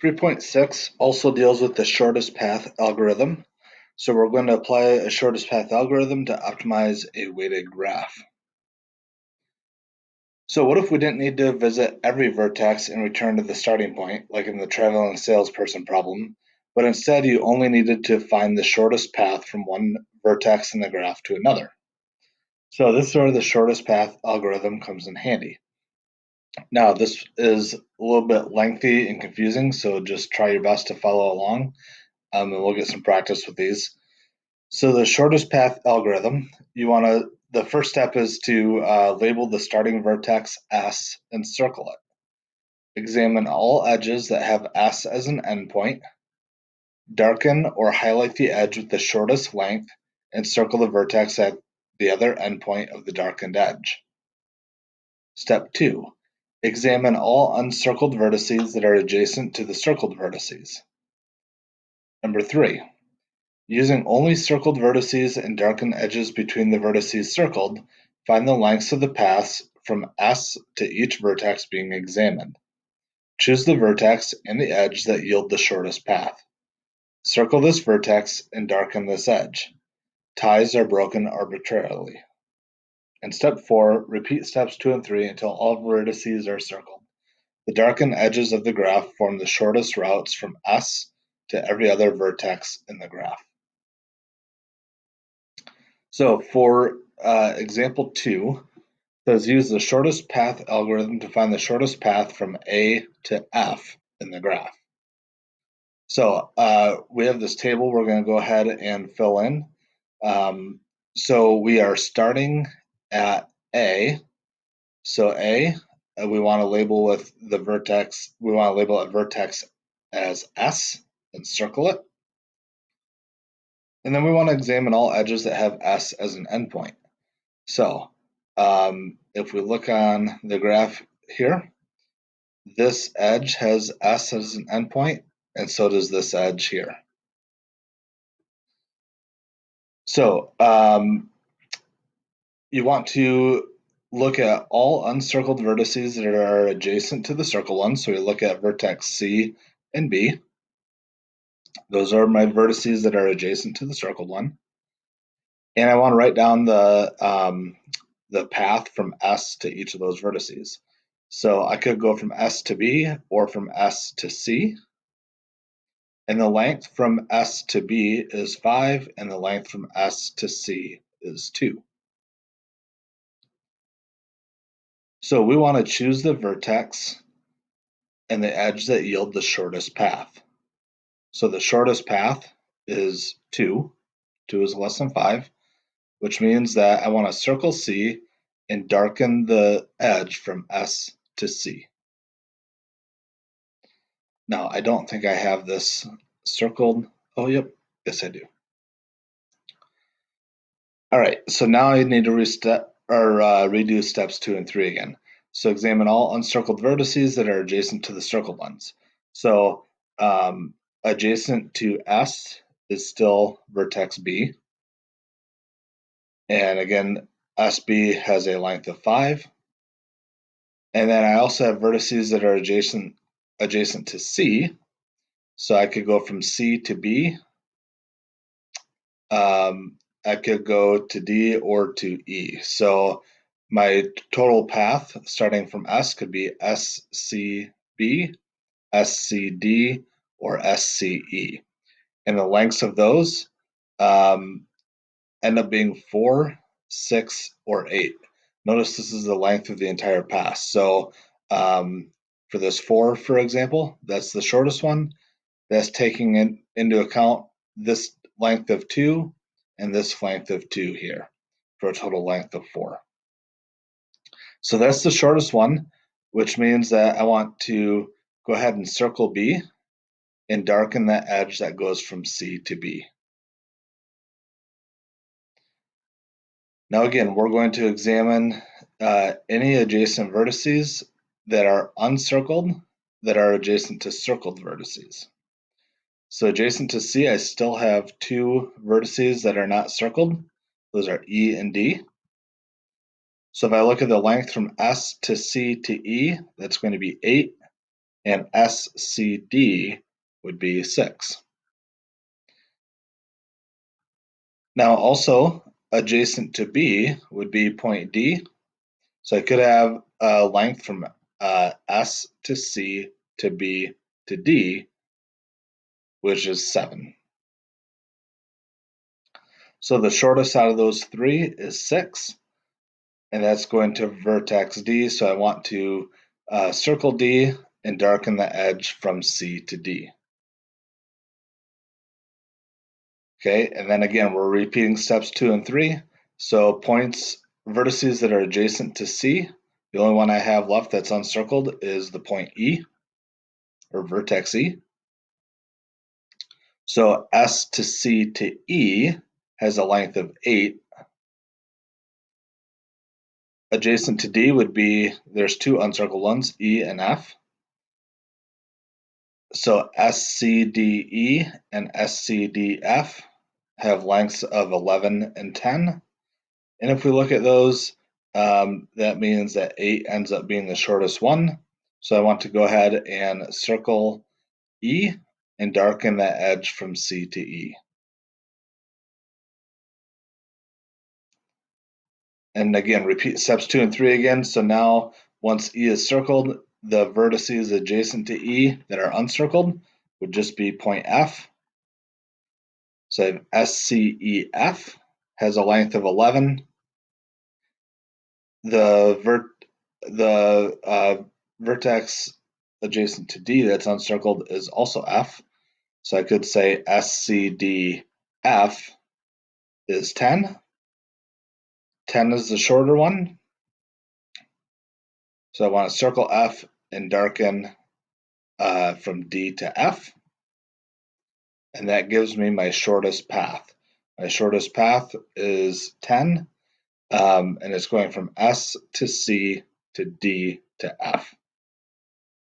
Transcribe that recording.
3.6 also deals with the shortest path algorithm. So we're going to apply a shortest path algorithm to optimize a weighted graph. So what if we didn't need to visit every vertex and return to the starting point, like in the traveling salesperson problem, but instead you only needed to find the shortest path from one vertex in the graph to another? So this is where the shortest path algorithm comes in handy. Now this is a little bit lengthy and confusing, so just try your best to follow along, and we'll get some practice with these. So the shortest path algorithm, the first step is to label the starting vertex S and circle it. Examine all edges that have S as an endpoint. Darken or highlight the edge with the shortest length and circle the vertex at the other endpoint of the darkened edge. Step 2. Examine all uncircled vertices that are adjacent to the circled vertices. Number 3. Using only circled vertices and darkened edges between the vertices circled, find the lengths of the paths from S to each vertex being examined. Choose the vertex and the edge that yield the shortest path. Circle this vertex and darken this edge. Ties are broken arbitrarily. And step 4, repeat steps 2 and 3 until all vertices are circled. The darkened edges of the graph form the shortest routes from S to every other vertex in the graph. So for example 2, says use the shortest path algorithm to find the shortest path from A to F in the graph. So we have this table we're going to go ahead and fill in. So we are starting at A. So A, we want to label with the vertex, we want to label a vertex as S and circle it. And then we want to examine all edges that have S as an endpoint. So if we look on the graph here, this edge has S as an endpoint, and so does this edge here. So you want to look at all uncircled vertices that are adjacent to the circle one. So we look at vertex C and B. Those are my vertices that are adjacent to the circled one. And I want to write down the path from S to each of those vertices. So I could go from S to B or from S to C. And the length from S to B is 5, and the length from S to C is 2. So we want to choose the vertex and the edge that yield the shortest path. So the shortest path is 2. 2 is less than 5, which means that I want to circle C and darken the edge from S to C. Now, I don't think I have this circled. Oh, yep. Yes, I do. All right, so now I need to redo steps 2 and 3 again. So examine all uncircled vertices that are adjacent to the circled ones. So adjacent to S is still vertex B. And again, SB has a length of 5. And then I also have vertices that are adjacent to C. So I could go from C to B. I could go to D or to E. So my total path starting from S could be SCB, SCD, or SCE. And the lengths of those end up being 4, 6, or 8. Notice this is the length of the entire pass. So for this 4, for example, that's the shortest one. That's taking into account this length of 2 and this length of 2 here for a total length of 4. So that's the shortest one, which means that I want to go ahead and circle B and darken that edge that goes from C to B. Now again, we're going to examine any adjacent vertices that are uncircled that are adjacent to circled vertices. So adjacent to C, I still have 2 vertices that are not circled. Those are E and D. So if I look at the length from S to C to E, that's going to be 8. and SCD would be 6. Now also adjacent to B would be point D. So I could have a length from S to C to B to D, which is 7. So the shortest out of those three is 6, and that's going to vertex D. So I want to circle D and darken the edge from C to D. Okay, and then again, we're repeating steps 2 and 3. So points, vertices that are adjacent to C, the only one I have left that's uncircled is the point E, or vertex E. So S to C to E has a length of 8. Adjacent to D would be, there's two uncircled ones, E and F. So SCDE and SCDF have lengths of 11 and 10. And if we look at those, that means that 8 ends up being the shortest one. So I want to go ahead and circle E and darken that edge from C to E. And again, repeat steps 2 and 3 again. So now once E is circled, the vertices adjacent to E that are uncircled would just be point F. So SCEF has a length of 11. The vertex adjacent to D that's uncircled is also F. So I could say SCDF is 10. 10 is the shorter one. So I want to circle F and darken from D to F. And that gives me my shortest path. My shortest path is 10, and it's going from S to C to D to F.